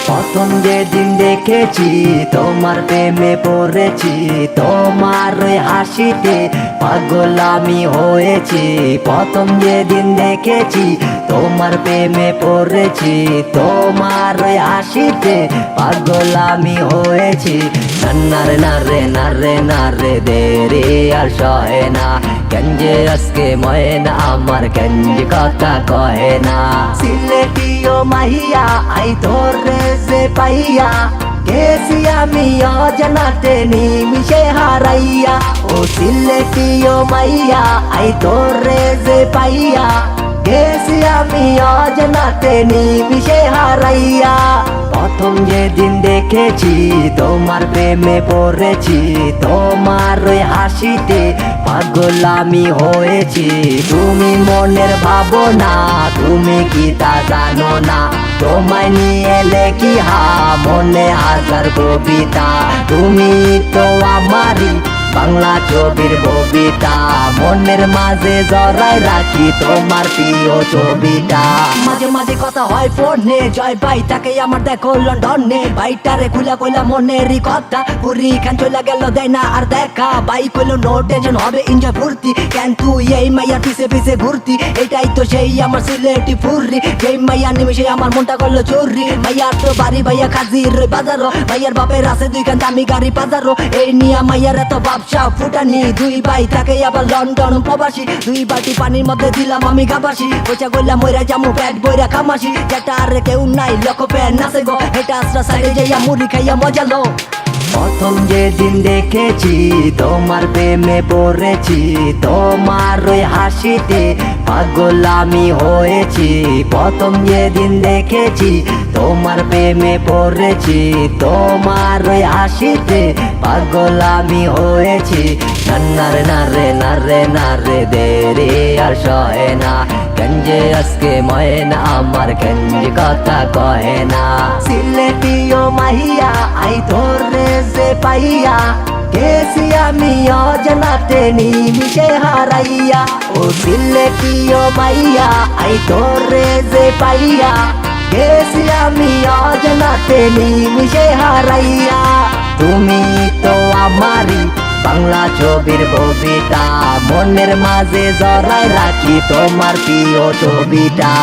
প্রথম যেদিন দেখেছি তোমার প্রেমে পড়েছি, তোমার ওই হাসিতে পাগল আমি হয়েছি। প্রথম যেদিন দেখেছি তোমার প্রেমে পড়েছি, তোমার ওই হাসিতে পাগল আমি হয়েছি। নারে নারে নারে নারে দেরি আর সহে না, কেঞ্জে আজকে ময়না আমার কেঞ্জ কথা কহে না। সিলেটিও মাহিয়া আই তোরে যে পাইয়া গেছি আমি অজানাতে নিমিশে হারাইয়া। ও সিলেটিও মাইয়া আই তোরে যে পাইয়া গেছি আমি অজানাতে নিমিশে হারাইয়া। প্রথম যেদিন দেখেছি তোমার প্রেমে পড়েছি, তোমার ওই হাসিতে পাগল আমি হয়েছি। তুমি মনের ভাবনা তুমি কি তা জানো না, তোমায় নিয়ে লেখি মনে হাজার কবিতা। তুমি তো আমারই বাংলা ছবির কবিতা, মনের মাঝে জড়াই রাখি তোমার প্রিয় ছবিটা। মাঝে মাঝে কথা হয় ফোনে, জয় ভাই তাকে আমার দেখো লন্ডনে। ভাইটারে খুলা কইলা মনেরই কথা, পুরি খান চলে গেল দেয় না আর দেখা। ভাই কইলো নো টেনশন হবে এনজয় ফুর্তি, কেন তুই এই মাইয়ার পিছে পিছে ঘুরতি। এটাই তো সেই আমার সিলেটি ফুর্রি, যেই মাইয়া নিমিশে আমার মনটা করলো চুরি। মাইয়ার তো বাড়ি ভাইয়া কাজির বাজারো, ভাইয়ার বাপের আছে দুই খান দামি গাড়ি বাজারো। এই নিয়া মাইয়ার এত ব্যবসা ফুটানি, দুই ভাই থাকে আবার লন্ডন প্রবাসী। দুই বাটি পানির মধ্যে দিলাম আমি গাবাসি, পয়সা গইলাম মইরা জামু পেট বইরা খামাসি। যেটা আর কেউ নাই লক্ষ পেট নাচে গো, এটা আশ্রা সাইডে যাইয়া মুড়ি খাইয়া মজা লো। প্রথম যেদিন দেখেছি তোমার প্রেমে পড়েছি, তোমার ওই হাসিতে পাগল আমি হয়েছি। প্রথম যেদিন দেখেছি তোমার প্রেমে পড়েছি, তোমার ওই হাসিতে পাগল আমি হয়েছি। নারে নারে নারে নারে দেরি আর সহে না, কেঞ্জে আজকে ময়না আমার কেঞ্জ কথা কহে না। সিলেটিও মাহিয়া আই তোরে যে পাইয়া গেছি আমি অজানাতে নিমিশে হারাইয়া। ও সিলেটিও মাইয়া আই তোরে যে পাইয়া গেছি আমি অজানাতে নিমিশে হারাইয়া। তুমি তো আমারই বাংলা ছবির কবিতা, মনের মাঝে জড়াই রাখি তোমার প্রিয় ছবিটা।